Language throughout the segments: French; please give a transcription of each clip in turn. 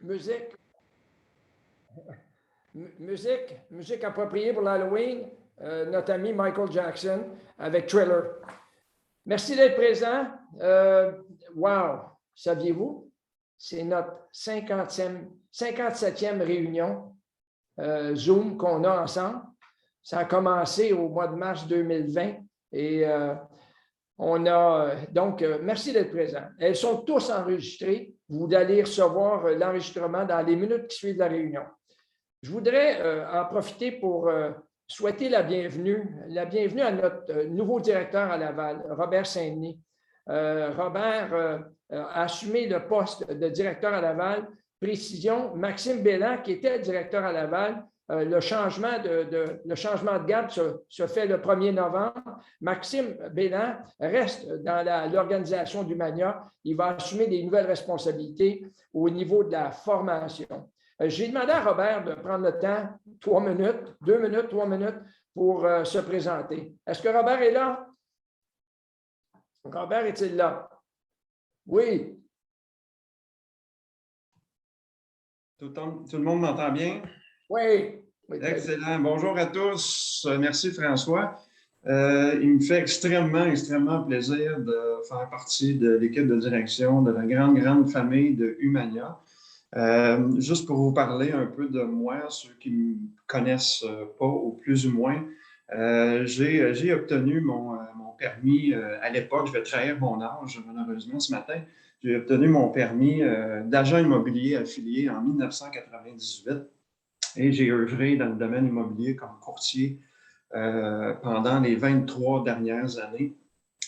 musique, musique appropriée pour l'Halloween, notre ami Michael Jackson avec Thriller. Merci d'être présent. Wow! Saviez-vous? C'est notre 57e réunion Zoom qu'on a ensemble. Ça a commencé au mois de mars 2020 et merci d'être présent. Elles sont tous enregistrées. Vous allez recevoir l'enregistrement dans les minutes qui suivent la réunion. Je voudrais en profiter pour souhaiter la bienvenue à notre nouveau directeur à Laval, Robert Saint-Denis. Robert a assumé le poste de directeur à Laval. Précision, Maxime Bélan, qui était directeur à Laval, le changement de garde se fait le 1er novembre. Maxime Bélan reste dans l'organisation du Mania. Il va assumer des nouvelles responsabilités au niveau de la formation. J'ai demandé à Robert de prendre le temps, 3 minutes, 2 minutes, 3 minutes, pour se présenter. Est-ce que Robert est là? Robert est-il là? Oui. Tout le monde m'entend bien? Oui. Excellent. Bonjour à tous. Merci François. Il me fait extrêmement plaisir de faire partie de l'équipe de direction de la grande famille de Humania. Juste pour vous parler un peu de moi, ceux qui ne me connaissent pas ou plus ou moins, j'ai obtenu mon permis à l'époque. Je vais trahir mon âge malheureusement ce matin. J'ai obtenu mon permis d'agent immobilier affilié en 1998 et j'ai œuvré dans le domaine immobilier comme courtier pendant les 23 dernières années.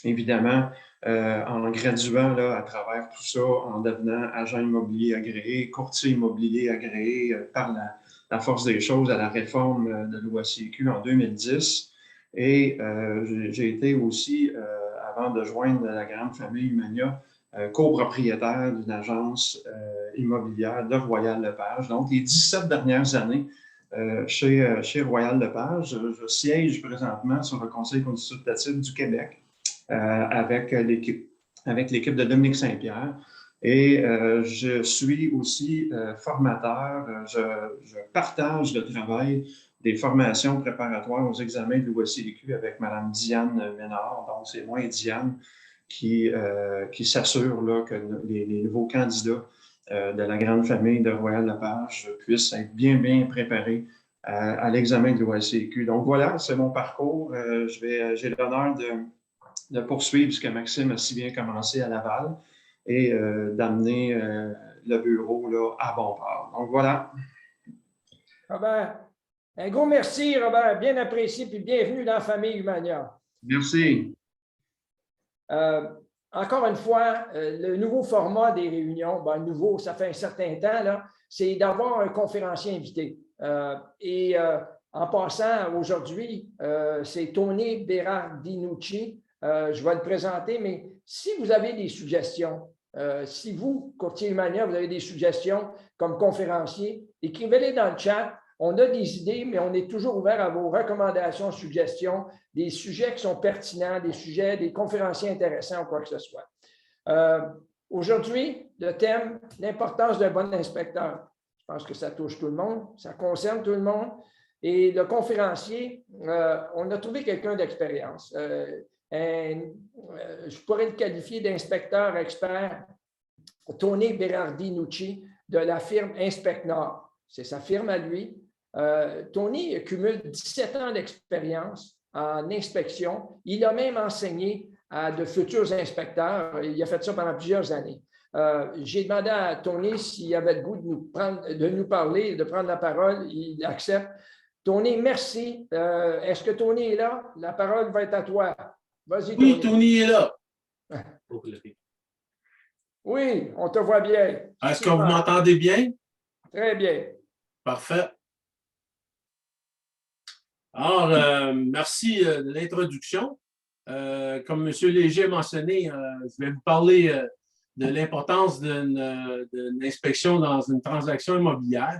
Évidemment, en graduant là, à travers tout ça, en devenant agent immobilier agréé, courtier immobilier agréé par la force des choses à la réforme de l'OACQ en 2010. Et j'ai été aussi, avant de joindre la grande famille Humania, copropriétaire d'une agence immobilière de Royal Lepage. Donc, les 17 dernières années chez Royal Lepage, je siège présentement sur le Conseil consultatif du Québec avec l'équipe de Dominique Saint-Pierre. Et je suis aussi formateur. Je partage le travail des formations préparatoires aux examens de l'OACQ avec Mme Diane Ménard. Donc, c'est moi et Diane qui s'assure là, que les nouveaux candidats de la grande famille de Royal Lepage puissent être bien préparés à l'examen de l'OACQ. Donc voilà, c'est mon parcours. J'ai l'honneur de poursuivre ce que Maxime a si bien commencé à Laval et d'amener le bureau là, à bon port. Donc voilà. Robert, un gros merci, Robert. Bien apprécié puis bienvenue dans la famille Humania. Merci. Encore une fois, le nouveau format des réunions, nouveau, ça fait un certain temps, là, c'est d'avoir un conférencier invité. En passant, aujourd'hui, c'est Tony Berardinucci. Je vais le présenter, mais si vous avez des suggestions, si vous, courtier Humania, vous avez des suggestions comme conférencier, écrivez-les dans le chat. On a des idées, mais on est toujours ouvert à vos recommandations, suggestions, des sujets qui sont pertinents, des conférenciers intéressants ou quoi que ce soit. Aujourd'hui, le thème, l'importance d'un bon inspecteur. Je pense que ça touche tout le monde, ça concerne tout le monde. Et le conférencier, on a trouvé quelqu'un d'expérience. Je pourrais le qualifier d'inspecteur expert, Tony Berardinucci, de la firme Inspect Nord. C'est sa firme à lui. Tony cumule 17 ans d'expérience en inspection. Il a même enseigné à de futurs inspecteurs. Il a fait ça pendant plusieurs années. J'ai demandé à Tony s'il avait le goût de nous parler, de prendre la parole. Il accepte. Tony, merci. Est-ce que Tony est là? La parole va être à toi. Vas-y, Tony. Oui, Tony est là. Oui, on te voit bien. Est-ce que vous m'entendez bien? Très bien. Parfait. Alors, merci de l'introduction. Comme M. Léger a mentionné, je vais vous parler de l'importance d'une inspection dans une transaction immobilière.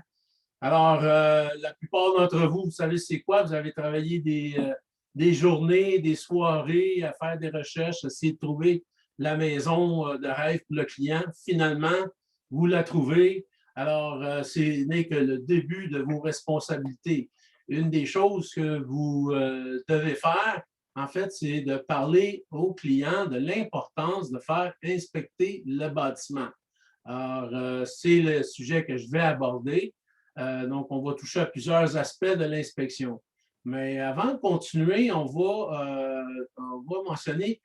Alors, la plupart d'entre vous, vous savez c'est quoi? Vous avez travaillé des journées, des soirées à faire des recherches, essayer de trouver la maison de rêve pour le client. Finalement, vous la trouvez. Alors, ce n'est que le début de vos responsabilités. Une des choses que vous devez faire, en fait, c'est de parler aux clients de l'importance de faire inspecter le bâtiment. Alors, c'est le sujet que je vais aborder. Donc, on va toucher à plusieurs aspects de l'inspection. Mais avant de continuer, on va mentionner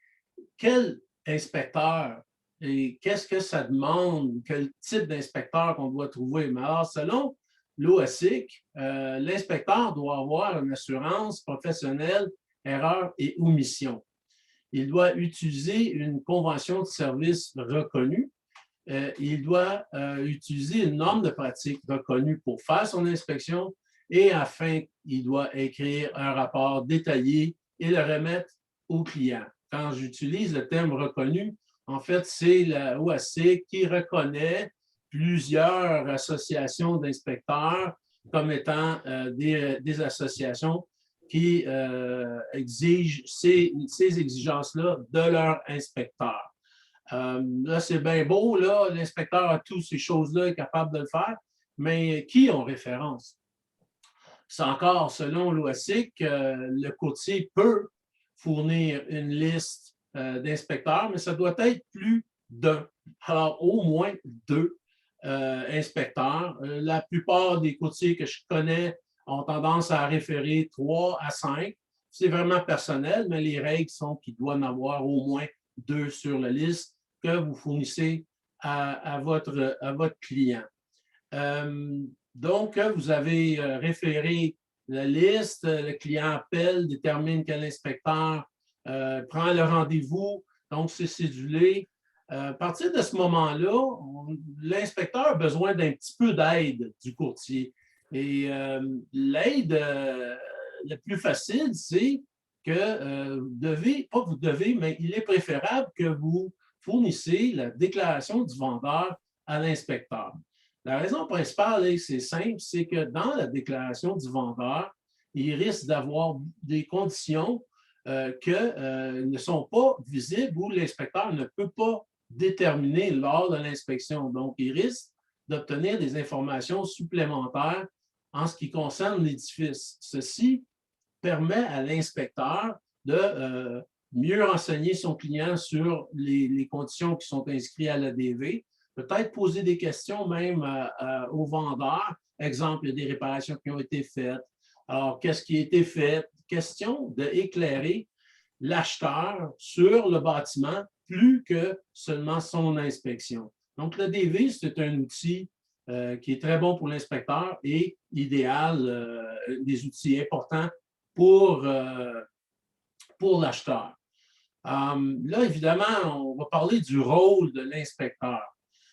quel inspecteur et qu'est-ce que ça demande, quel type d'inspecteur qu'on doit trouver. Mais alors, selon l'OASIC, l'inspecteur doit avoir une assurance professionnelle, erreur et omission. Il doit utiliser une convention de service reconnue. Il doit utiliser une norme de pratique reconnue pour faire son inspection et afin, il doit écrire un rapport détaillé et le remettre au client. Quand j'utilise le terme reconnu, en fait, c'est la OASIC qui reconnaît plusieurs associations d'inspecteurs comme étant des associations qui exigent ces exigences-là de leurs inspecteurs. Là, c'est bien beau, là, l'inspecteur a toutes ces choses-là, est capable de le faire, mais qui ont référence? C'est encore, selon l'OASIC, le courtier peut fournir une liste d'inspecteurs, mais ça doit être plus d'un. Alors, au moins deux inspecteurs. La plupart des courtiers que je connais ont tendance à référer 3 à 5. C'est vraiment personnel, mais les règles sont qu'il doit en avoir au moins 2 sur la liste que vous fournissez à votre client. Donc, vous avez référé la liste, le client appelle, détermine quel inspecteur prend le rendez-vous, donc c'est cédulé. À partir de ce moment-là, l'inspecteur a besoin d'un petit peu d'aide du courtier. Et l'aide la plus facile, c'est que vous devez, pas vous devez, mais il est préférable que vous fournissez la déclaration du vendeur à l'inspecteur. La raison principale, c'est simple, c'est que dans la déclaration du vendeur, il risque d'avoir des conditions qui ne sont pas visibles ou l'inspecteur ne peut pas déterminer lors de l'inspection. Donc, il risque d'obtenir des informations supplémentaires en ce qui concerne l'édifice. Ceci permet à l'inspecteur de mieux renseigner son client sur les conditions qui sont inscrites à l'ADV, peut-être poser des questions même au vendeur. Exemple, il y a des réparations qui ont été faites. Alors, qu'est-ce qui a été fait? Question d'éclairer l'acheteur sur le bâtiment plus que seulement son inspection. Donc, l'ADV, c'est un outil qui est très bon pour l'inspecteur et idéal, des outils importants pour l'acheteur. Là, évidemment, on va parler du rôle de l'inspecteur.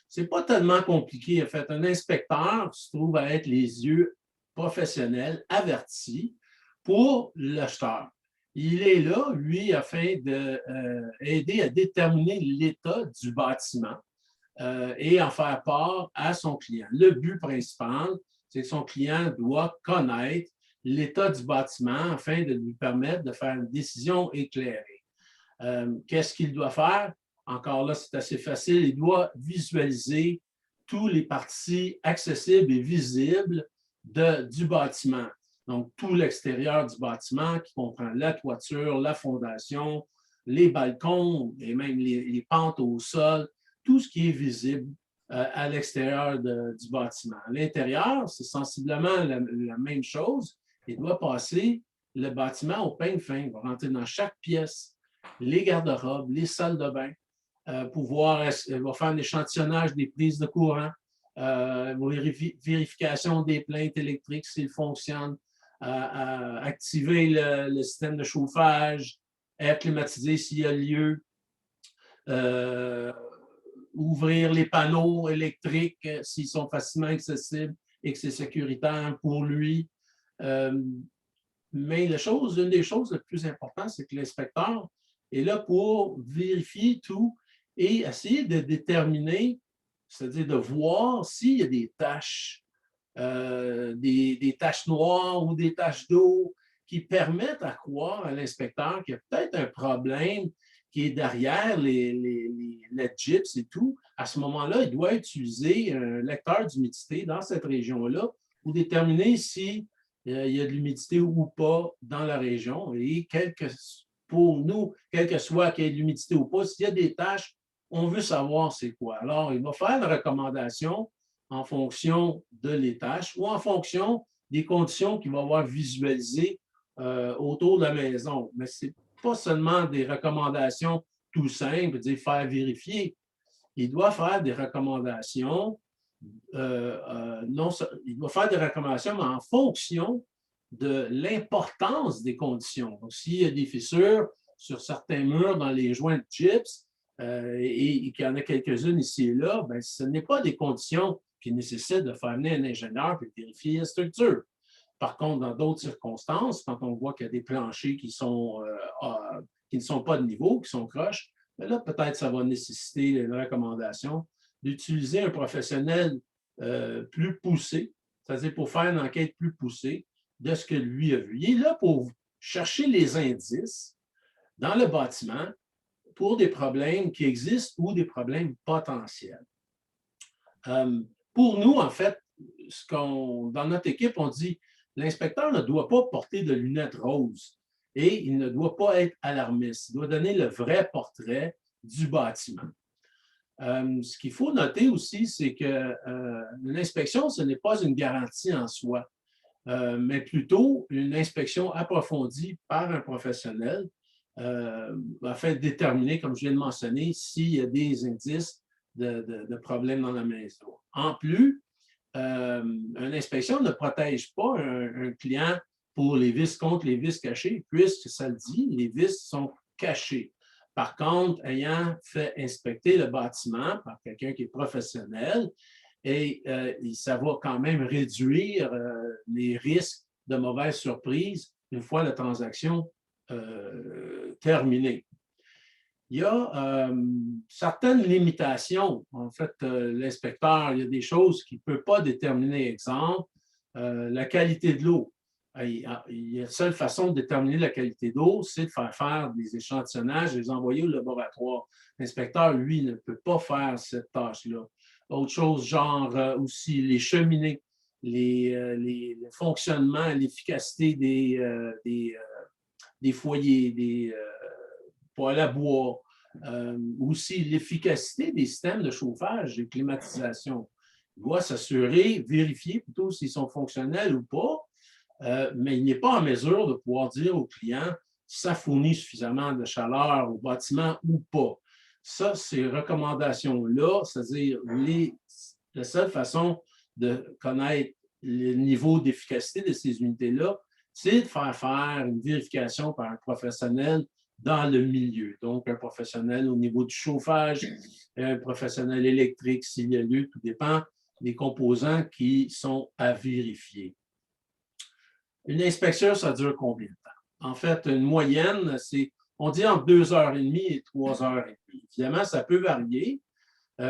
Ce n'est pas tellement compliqué. En fait, un inspecteur se trouve à être les yeux professionnels avertis pour l'acheteur. Il est là, lui, afin d'aider à déterminer l'état du bâtiment et en faire part à son client. Le but principal, c'est que son client doit connaître l'état du bâtiment afin de lui permettre de faire une décision éclairée. Qu'est-ce qu'il doit faire? Encore là, c'est assez facile. Il doit visualiser toutes les parties accessibles et visibles du bâtiment. Donc, tout l'extérieur du bâtiment qui comprend la toiture, la fondation, les balcons et même les pentes au sol, tout ce qui est visible à l'extérieur du bâtiment. À l'intérieur, c'est sensiblement la même chose. Il doit passer le bâtiment au peigne fin. Il va rentrer dans chaque pièce, les garde-robes, les salles de bain, il va faire un échantillonnage des prises de courant, vérification des plaintes électriques s'ils fonctionnent, activer le système de chauffage, air climatisé s'il y a lieu, ouvrir les panneaux électriques s'ils sont facilement accessibles et que c'est sécuritaire pour lui. Mais une des choses les plus importantes, c'est que l'inspecteur est là pour vérifier tout et essayer de déterminer, c'est-à-dire de voir s'il y a des taches, des taches noires ou des taches d'eau qui permettent à croire à l'inspecteur qu'il y a peut-être un problème qui est derrière les gyps et tout, à ce moment-là, il doit utiliser un lecteur d'humidité dans cette région-là pour déterminer si il y a de l'humidité ou pas dans la région. Et pour nous, quel que soit qu'il y ait de l'humidité ou pas, s'il y a des tâches, on veut savoir c'est quoi. Alors, il va faire une recommandation en fonction de les tâches ou en fonction des conditions qu'il va avoir visualisées autour de la maison. Mais ce n'est pas seulement des recommandations tout simples, dire faire vérifier. Il doit faire des recommandations, il doit faire des recommandations en fonction de l'importance des conditions. Donc, s'il y a des fissures sur certains murs dans les joints de gyps et qu'il y en a quelques-unes ici et là, bien, ce n'est pas des conditions qui nécessitent de faire venir un ingénieur pour vérifier la structure. Par contre, dans d'autres circonstances, quand on voit qu'il y a des planchers qui ne sont pas de niveau, qui sont croches, bien là, peut-être ça va nécessiter une recommandation d'utiliser un professionnel plus poussé, c'est-à-dire pour faire une enquête plus poussée de ce que lui a vu. Il est là pour chercher les indices dans le bâtiment pour des problèmes qui existent ou des problèmes potentiels. Pour nous, en fait, dans notre équipe, on dit l'inspecteur ne doit pas porter de lunettes roses et il ne doit pas être alarmiste. Il doit donner le vrai portrait du bâtiment. Ce qu'il faut noter aussi, c'est que l'inspection, ce n'est pas une garantie en soi, mais plutôt une inspection approfondie par un professionnel afin de déterminer, comme je viens de mentionner, s'il y a des indices de problèmes dans la maison. En plus, une inspection ne protège pas un client pour les vis contre les vis cachées, puisque ça le dit, les vis sont cachées. Par contre, ayant fait inspecter le bâtiment par quelqu'un qui est professionnel, et ça va quand même réduire les risques de mauvaises surprises une fois la transaction terminée. Il y a certaines limitations. En fait, l'inspecteur, il y a des choses qu'il ne peut pas déterminer. Exemple, la qualité de l'eau. La seule façon de déterminer la qualité d'eau, c'est de faire des échantillonnages et les envoyer au laboratoire. L'inspecteur, lui, ne peut pas faire cette tâche-là. Autre chose, genre aussi les cheminées, le fonctionnement, l'efficacité des foyers, des poêles à bois, aussi l'efficacité des systèmes de chauffage et climatisation. Il doit s'assurer, vérifier plutôt s'ils sont fonctionnels ou pas, mais il n'est pas en mesure de pouvoir dire au client si ça fournit suffisamment de chaleur au bâtiment ou pas. Ça, ces recommandations-là, c'est-à-dire la seule façon de connaître le niveau d'efficacité de ces unités-là, c'est de faire une vérification par un professionnel dans le milieu. Donc, un professionnel au niveau du chauffage, un professionnel électrique s'il y a lieu, tout dépend des composants qui sont à vérifier. Une inspection, ça dure combien de temps? En fait, une moyenne, on dit entre 2h30 et 3h30. Évidemment, ça peut varier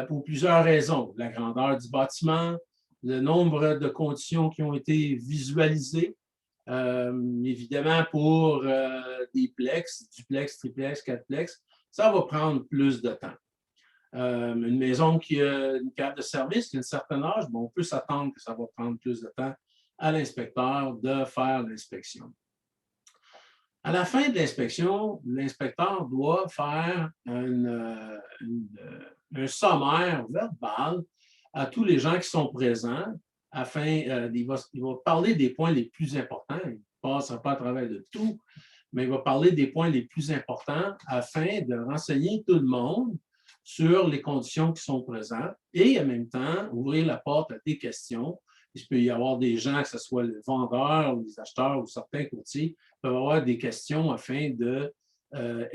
pour plusieurs raisons. La grandeur du bâtiment, le nombre de conditions qui ont été visualisées, évidemment, pour des plex, duplex, triplex, quadplex, ça va prendre plus de temps. Une maison qui a une carte de service, qui a un certain âge, on peut s'attendre que ça va prendre plus de temps à l'inspecteur de faire l'inspection. À la fin de l'inspection, l'inspecteur doit faire un sommaire verbal à tous les gens qui sont présents afin, il va parler des points les plus importants. Il ne passera pas à travers de tout, mais il va parler des points les plus importants afin de renseigner tout le monde sur les conditions qui sont présentes et en même temps ouvrir la porte à des questions. Il peut y avoir des gens, que ce soit le vendeur ou les acheteurs ou certains courtiers, peuvent avoir des questions afin de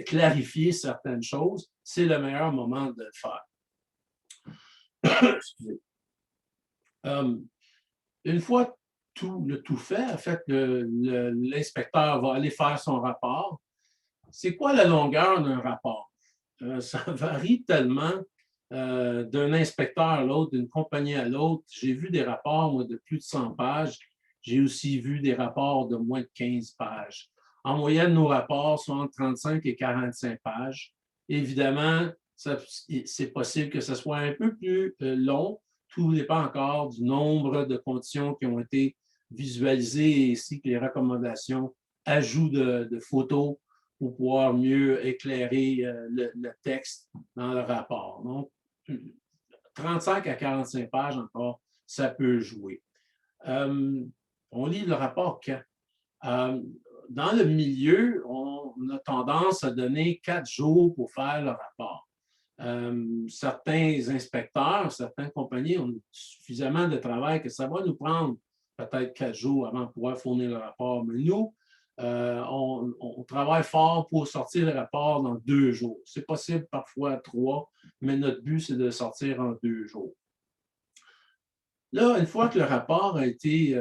clarifier certaines choses. C'est le meilleur moment de le faire. Excusez. Une fois le tout fait, en fait, l'inspecteur va aller faire son rapport. C'est quoi la longueur d'un rapport? Ça varie tellement d'un inspecteur à l'autre, d'une compagnie à l'autre. J'ai vu des rapports, moi, de plus de 100 pages. J'ai aussi vu des rapports de moins de 15 pages. En moyenne, nos rapports sont entre 35 et 45 pages. Évidemment, c'est possible que ce soit un peu plus long. Tout dépend encore du nombre de conditions qui ont été visualisées ainsi que les recommandations, ajout de photos pour pouvoir mieux éclairer le texte dans le rapport. Donc, 35 à 45 pages encore, ça peut jouer. On lit le rapport quand? Dans le milieu, on a tendance à donner 4 jours pour faire le rapport. Certains inspecteurs, certaines compagnies ont suffisamment de travail que ça va nous prendre peut-être 4 jours avant de pouvoir fournir le rapport. Mais nous, on travaille fort pour sortir le rapport dans 2 jours. C'est possible parfois 3, mais notre but, c'est de le sortir en 2 jours. Là, une fois que le rapport a été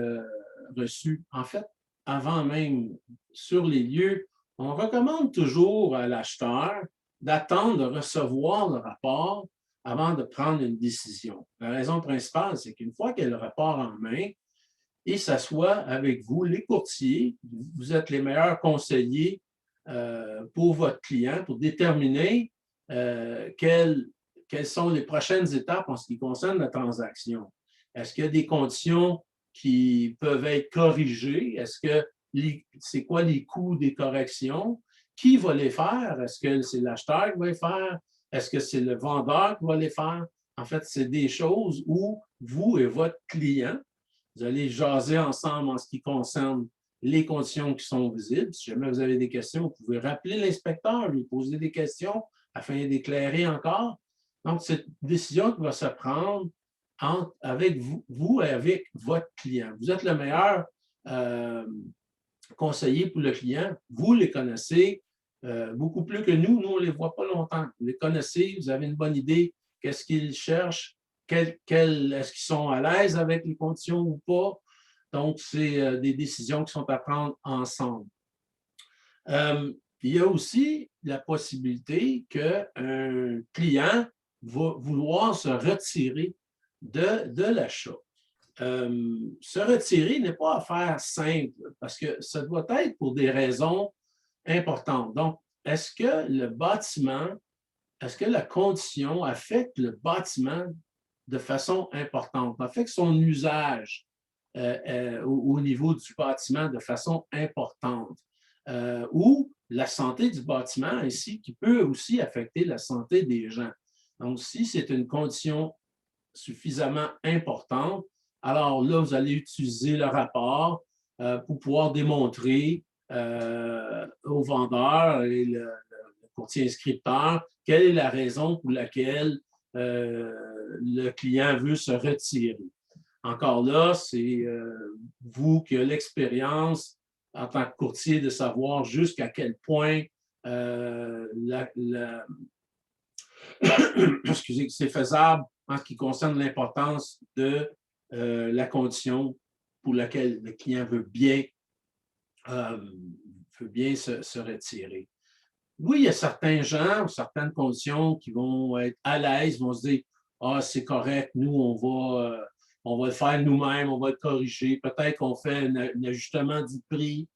reçu, en fait, avant même sur les lieux, on recommande toujours à l'acheteur d'attendre de recevoir le rapport avant de prendre une décision. La raison principale, c'est qu'une fois qu'il y a le rapport en main, il s'assoit avec vous, les courtiers, vous êtes les meilleurs conseillers pour votre client, pour déterminer quelles sont les prochaines étapes en ce qui concerne la transaction. Est-ce qu'il y a des conditions qui peuvent être corrigées? Est-ce que c'est quoi les coûts des corrections? Qui va les faire? Est-ce que c'est l'acheteur qui va les faire? Est-ce que c'est le vendeur qui va les faire? En fait, c'est des choses où vous et votre client, vous allez jaser ensemble en ce qui concerne les conditions qui sont visibles. Si jamais vous avez des questions, vous pouvez rappeler l'inspecteur, lui poser des questions afin d'éclairer encore. Donc, c'est une décision qui va se prendre avec vous et avec votre client. Vous êtes le meilleur conseiller pour le client. Vous les connaissez beaucoup plus que nous. Nous, on ne les voit pas longtemps. Vous les connaissez, vous avez une bonne idée. Qu'est-ce qu'ils cherchent? Est-ce qu'ils sont à l'aise avec les conditions ou pas? Donc, c'est des décisions qui sont à prendre ensemble. Il y a aussi la possibilité qu'un client va vouloir se retirer de l'achat. Se retirer n'est pas affaire simple parce que ça doit être pour des raisons importantes. Donc, est-ce que le bâtiment, est-ce que la condition affecte le bâtiment de façon importante, affecte son usage au niveau du bâtiment de façon importante, ou la santé du bâtiment ici qui peut aussi affecter la santé des gens. Donc, si c'est une condition suffisamment importante, alors là, vous allez utiliser le rapport pour pouvoir démontrer au vendeur et le courtier inscripteur quelle est la raison pour laquelle le client veut se retirer. Encore là, c'est vous qui avez l'expérience en tant que courtier de savoir jusqu'à quel point excusez, c'est faisable en ce qui concerne l'importance de la condition pour laquelle le client veut bien se retirer. Oui, il y a certains gens ou certaines conditions qui vont être à l'aise, vont se dire « Ah, c'est correct, nous, on va le faire nous-mêmes, on va le corriger. Peut-être qu'on fait un ajustement du prix. »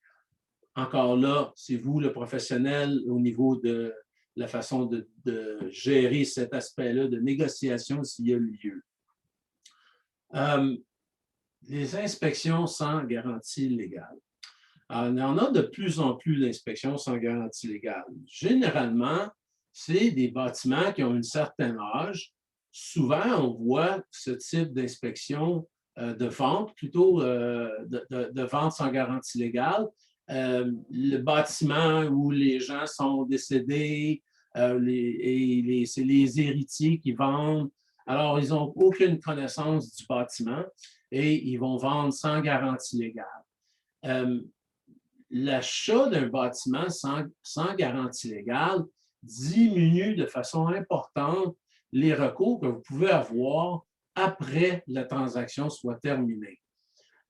Encore là, c'est vous, le professionnel, au niveau de la façon de gérer cet aspect-là de négociation s'il y a lieu. Les inspections sans garantie légale. Alors, il y en a de plus en plus d'inspections sans garantie légale. Généralement, c'est des bâtiments qui ont un certain âge. Souvent, on voit ce type d'inspection de vente, plutôt de vente sans garantie légale. Le bâtiment où les gens sont décédés, c'est les héritiers qui vendent. Alors, ils n'ont aucune connaissance du bâtiment et ils vont vendre sans garantie légale. L'achat d'un bâtiment sans garantie légale diminue de façon importante les recours que vous pouvez avoir après la transaction soit terminée.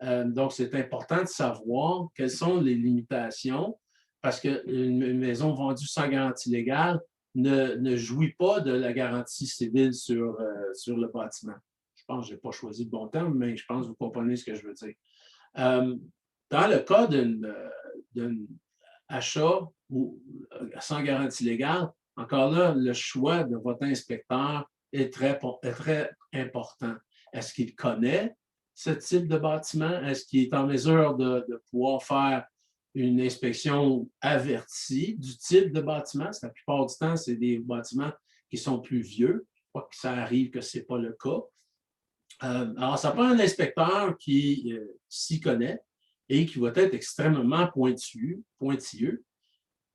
Donc, c'est important de savoir quelles sont les limitations parce qu'une maison vendue sans garantie légale ne jouit pas de la garantie civile sur le bâtiment. Je pense que je n'ai pas choisi le bon terme, mais je pense que vous comprenez ce que je veux dire. Dans le cas d'un achat sans garantie légale, encore là, le choix de votre inspecteur est très important. Est-ce qu'il connaît ce type de bâtiment? Est-ce qu'il est en mesure de pouvoir faire une inspection avertie du type de bâtiment? La plupart du temps, c'est des bâtiments qui sont plus vieux. Pas que ça arrive que ce n'est pas le cas. Alors, ça prend un inspecteur qui s'y connaît et qui va être extrêmement pointilleux.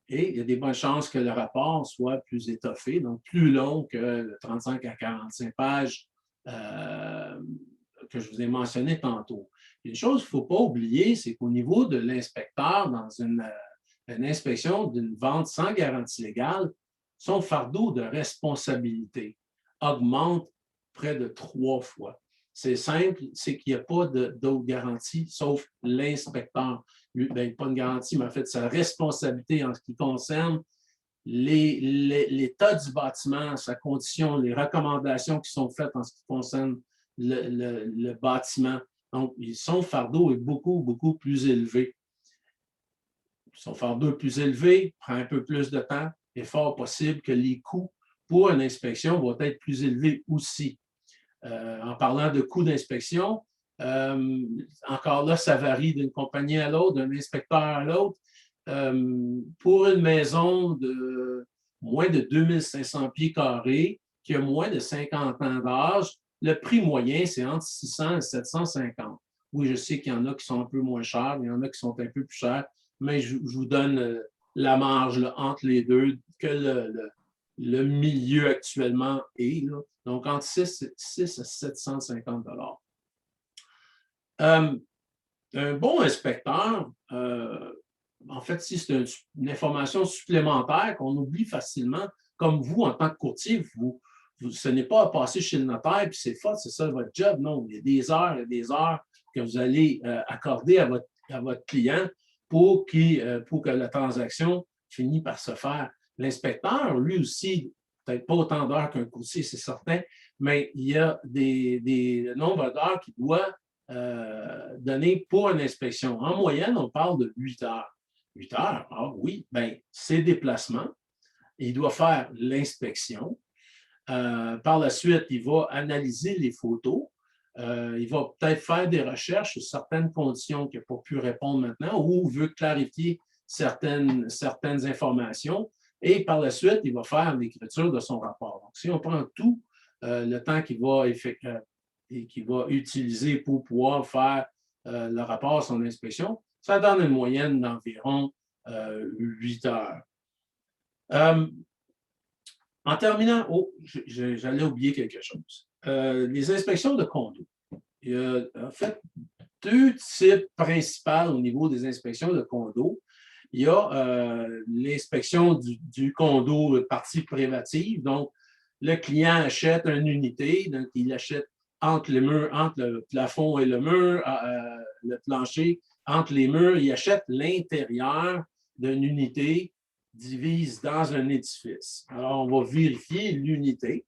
Et il y a des bonnes chances que le rapport soit plus étoffé, donc plus long que le 35 à 45 pages que je vous ai mentionné tantôt. Une chose qu'il ne faut pas oublier, c'est qu'au niveau de l'inspecteur, dans une inspection d'une vente sans garantie légale, son fardeau de responsabilité augmente près de 3 fois. C'est simple, c'est qu'il n'y a pas d'autre garantie, sauf l'inspecteur. Lui, ben, pas une garantie, mais en fait, sa responsabilité en ce qui concerne l'état du bâtiment, sa condition, les recommandations qui sont faites en ce qui concerne le bâtiment. Donc, son fardeau est beaucoup, beaucoup plus élevé. Son fardeau est plus élevé, prend un peu plus de temps, est fort possible que les coûts pour une inspection vont être plus élevés aussi. En parlant de coûts d'inspection, encore là, ça varie d'une compagnie à l'autre, d'un inspecteur à l'autre. Pour une maison de moins de 2500 pieds carrés, qui a moins de 50 ans d'âge, le prix moyen, c'est entre 600 et 750. Oui, je sais qu'il y en a qui sont un peu moins chers, il y en a qui sont un peu plus chers, mais je vous donne la marge là, entre les deux que le milieu actuellement est. Là. Donc, entre 6 à 750 $. Un bon inspecteur, en fait, si c'est une information supplémentaire qu'on oublie facilement, comme vous, en tant que courtier, ce n'est pas à passer chez le notaire, puis c'est ça votre job. Non, il y a des heures que vous allez accorder à votre client pour que la transaction finisse par se faire. L'inspecteur, lui aussi, peut-être pas autant d'heures qu'un courtier, c'est certain, mais il y a des nombres d'heures qu'il doit donner pour une inspection. En moyenne, on parle de 8 heures. 8 heures, ah oui, bien, c'est déplacement. Il doit faire l'inspection. Par la suite, il va analyser les photos. Il va peut-être faire des recherches sur certaines conditions qu'il n'a pas pu répondre maintenant ou veut clarifier certaines informations. Et par la suite, il va faire l'écriture de son rapport. Donc, si on prend tout le temps qu'il va utiliser pour pouvoir faire le rapport à son inspection, ça donne une moyenne d'environ 8 heures. En terminant, j'allais oublier quelque chose. Les inspections de condos. Il y a en fait 2 types principaux au niveau des inspections de condos. Il y a l'inspection du condo partie privative. Donc, le client achète une unité, donc il achète entre le plafond et le mur, le plancher, entre les murs, il achète l'intérieur d'une unité divise dans un édifice. Alors, on va vérifier l'unité.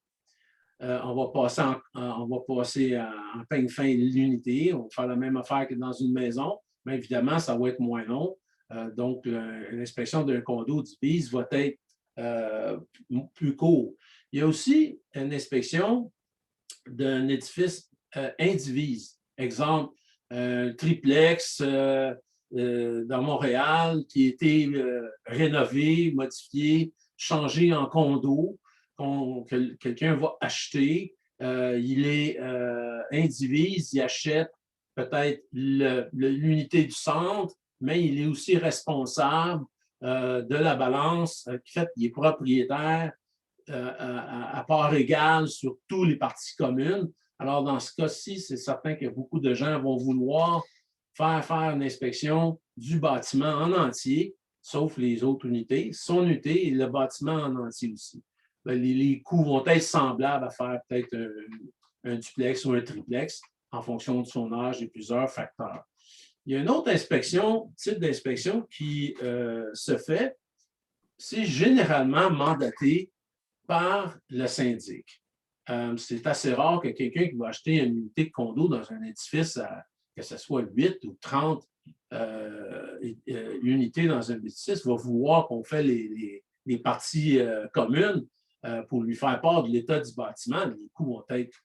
On va passer en peigne fin l'unité. On va faire la même affaire que dans une maison, mais évidemment, ça va être moins long. Donc, l'inspection d'un condo divise va être plus court. Il y a aussi une inspection d'un édifice indivise. Exemple, un triplex dans Montréal qui a été rénové, modifié, changé en condo, que quelqu'un va acheter. Il est indivise, il achète peut-être l'unité du centre, mais il est aussi responsable de la balance, qui fait qu'il est propriétaire à part égale sur toutes les parties communes. Alors, dans ce cas-ci, c'est certain que beaucoup de gens vont vouloir faire une inspection du bâtiment en entier, sauf les autres unités, son unité et le bâtiment en entier aussi. Les coûts vont être semblables à faire peut-être un duplex ou un triplex en fonction de son âge et plusieurs facteurs. Il y a une autre type d'inspection qui se fait, c'est généralement mandaté par le syndic. C'est assez rare que quelqu'un qui va acheter une unité de condo dans un édifice, que ce soit 8 ou 30 unités dans un édifice, va vouloir qu'on fait des parties communes pour lui faire part de l'état du bâtiment. Les coûts vont être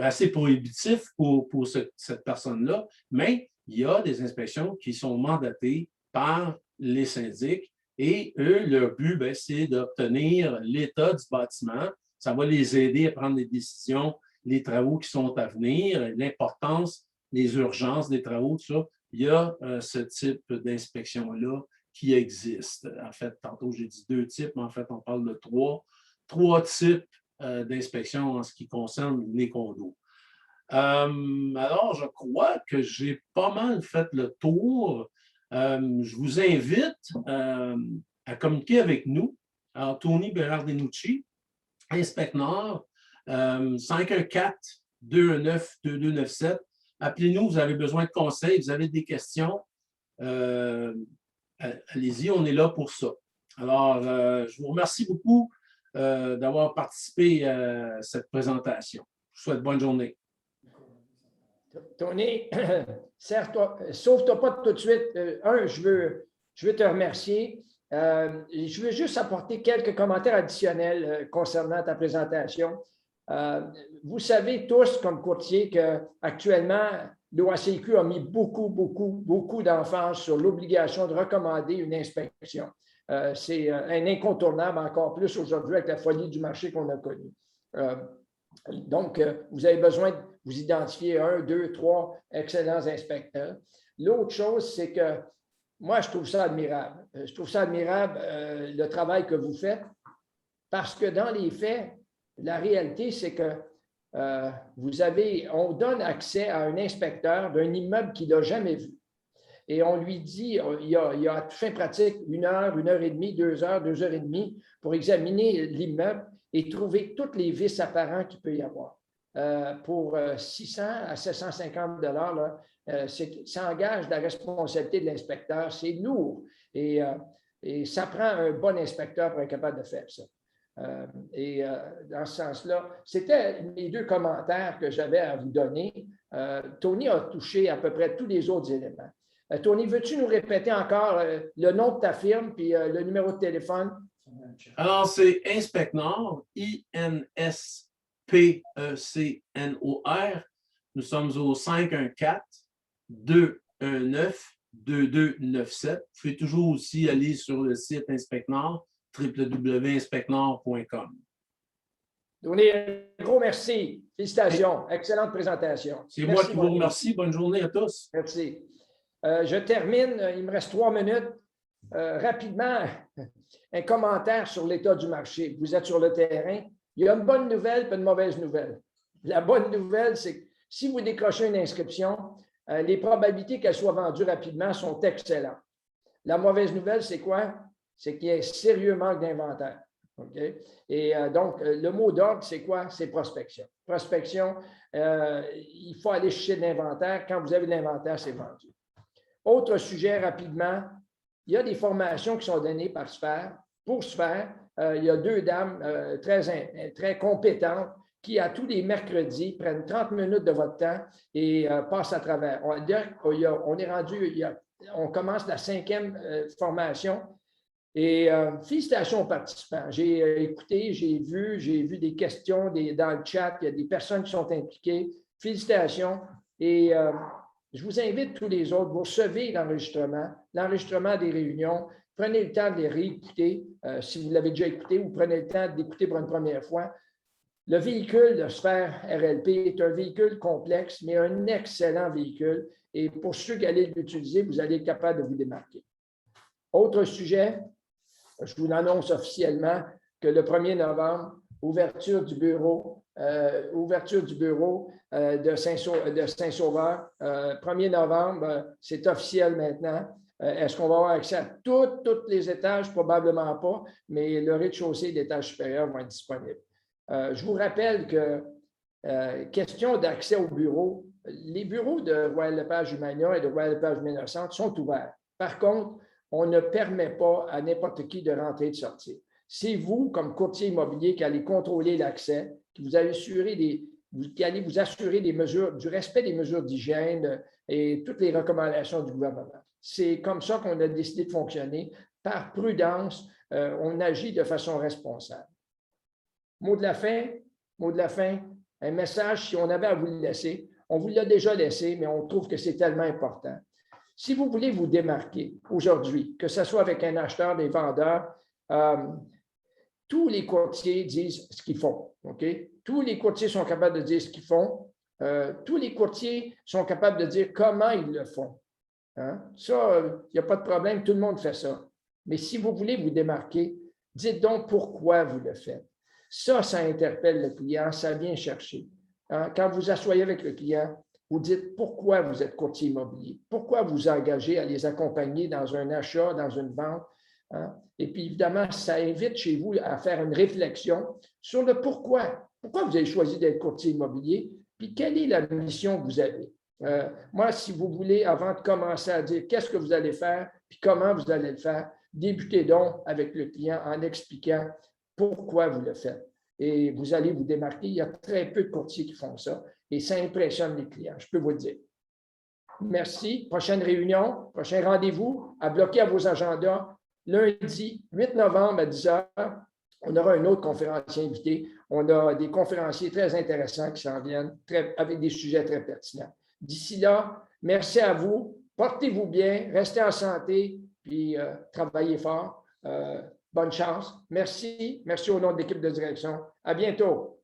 assez prohibitifs pour cette personne-là, mais il y a des inspections qui sont mandatées par les syndics et eux, leur but, c'est d'obtenir l'état du bâtiment. Ça va les aider à prendre des décisions, les travaux qui sont à venir, l'importance, les urgences des travaux, tout ça. Il y a ce type d'inspection-là qui existe. En fait, tantôt, j'ai dit 2 types, mais en fait, on parle de 3 types d'inspection en ce qui concerne les condos. Alors, je crois que j'ai pas mal fait le tour. Je vous invite à communiquer avec nous. Alors, Tony Berardinucci, Inspecnor, 514-219-2297. Appelez-nous, vous avez besoin de conseils, vous avez des questions. Allez-y, on est là pour ça. Alors, je vous remercie beaucoup d'avoir participé à cette présentation. Je vous souhaite bonne journée. Tony, sauve-toi pas tout de suite. Je veux te remercier. Je veux juste apporter quelques commentaires additionnels concernant ta présentation. Vous savez tous, comme courtier, qu'actuellement, l'OACIQ a mis beaucoup d'emphase sur l'obligation de recommander une inspection. C'est un incontournable, encore plus aujourd'hui avec la folie du marché qu'on a connue. Donc, vous avez besoin de vous identifier 1, 2, 3 excellents inspecteurs. L'autre chose, c'est que moi, je trouve ça admirable. Je trouve ça admirable, le travail que vous faites, parce que dans les faits, la réalité, c'est que on donne accès à un inspecteur d'un immeuble qu'il n'a jamais vu. Et on lui dit, il y a à fin pratique 1 heure, 1 heure et demie, 2 heures, 2 heures et demie pour examiner l'immeuble et trouver tous les vices apparents qu'il peut y avoir. Pour 600 à 750 $, ça engage la responsabilité de l'inspecteur. C'est lourd et ça prend un bon inspecteur pour être capable de faire ça. Dans ce sens-là, c'était les 2 commentaires que j'avais à vous donner. Tony a touché à peu près tous les autres éléments. Tony, veux-tu nous répéter encore le nom de ta firme puis le numéro de téléphone? Alors, c'est Inspecnor, INSPECNOR. Nous sommes au 514-219-2297. Vous pouvez toujours aussi aller sur le site Inspecnor, www.inspecnor.com. Tony, un gros merci. Félicitations. Excellente présentation. C'est moi qui vous remercie. Bonne journée à tous. Merci. Je termine. Il me reste 3 minutes. Rapidement, un commentaire sur l'état du marché. Vous êtes sur le terrain. Il y a une bonne nouvelle et une mauvaise nouvelle. La bonne nouvelle, c'est que si vous décrochez une inscription, les probabilités qu'elle soit vendue rapidement sont excellentes. La mauvaise nouvelle, c'est quoi? C'est qu'il y a un sérieux manque d'inventaire. Okay? Et donc, le mot d'ordre, c'est quoi? C'est prospection. Prospection, il faut aller chercher de l'inventaire. Quand vous avez de l'inventaire, c'est vendu. Autre sujet rapidement, il y a des formations qui sont données par Sphère. Pour Sphère, il y a 2 dames très compétentes qui, à tous les mercredis, prennent 30 minutes de votre temps et passent à travers. On est rendu, on commence la 5e formation. Et félicitations aux participants. J'ai écouté, j'ai vu des questions dans le chat. Il y a des personnes qui sont impliquées. Félicitations. Et je vous invite tous les autres, vous recevez l'enregistrement des réunions. Prenez le temps de les réécouter si vous l'avez déjà écouté ou prenez le temps d'écouter pour une première fois. Le véhicule de Sphère RLP est un véhicule complexe, mais un excellent véhicule. Et pour ceux qui allaient l'utiliser, vous allez être capable de vous démarquer. Autre sujet, je vous l'annonce officiellement que le 1er novembre, ouverture du bureau de Saint-Sauveur. 1er novembre, c'est officiel maintenant. Est-ce qu'on va avoir accès à tous les étages? Probablement pas, mais le rez-de-chaussée et l'étage supérieur vont être disponibles. Je vous rappelle que, question d'accès au bureau, les bureaux de Royal Lepage Humania et de Royal Lepage Humania Centre sont ouverts. Par contre, on ne permet pas à n'importe qui de rentrer et de sortir. C'est vous, comme courtier immobilier, qui allez contrôler l'accès, qui allez vous assurer du respect des mesures d'hygiène et toutes les recommandations du gouvernement. C'est comme ça qu'on a décidé de fonctionner. par prudence, on agit de façon responsable. Mot de la fin, un message, si on avait à vous le laisser, on vous l'a déjà laissé, mais on trouve que c'est tellement important. Si vous voulez vous démarquer aujourd'hui, que ce soit avec un acheteur, des vendeurs, tous les courtiers disent ce qu'ils font. Okay? Tous les courtiers sont capables de dire ce qu'ils font. Tous les courtiers sont capables de dire comment ils le font. Hein? Ça, il n'y a pas de problème, tout le monde fait ça. Mais si vous voulez vous démarquer, dites donc pourquoi vous le faites. Ça interpelle le client, ça vient chercher. Hein? Quand vous asseyez avec le client, vous dites pourquoi vous êtes courtier immobilier, pourquoi vous engagez à les accompagner dans un achat, dans une vente. Hein? Et puis, évidemment, ça invite chez vous à faire une réflexion sur le pourquoi. Pourquoi vous avez choisi d'être courtier immobilier, puis quelle est la mission que vous avez. Moi, si vous voulez, avant de commencer à dire qu'est-ce que vous allez faire, puis comment vous allez le faire, débutez donc avec le client en expliquant pourquoi vous le faites. Et vous allez vous démarquer. Il y a très peu de courtiers qui font ça et ça impressionne les clients, je peux vous le dire. Merci. Prochaine réunion, prochain rendez-vous à bloquer à vos agendas. Lundi 8 novembre à 10 h, on aura un autre conférencier invité. On a des conférenciers très intéressants qui s'en viennent avec des sujets très pertinents. D'ici là, merci à vous. Portez-vous bien, restez en santé, puis travaillez fort. Bonne chance. Merci. Merci au nom de l'équipe de direction. À bientôt.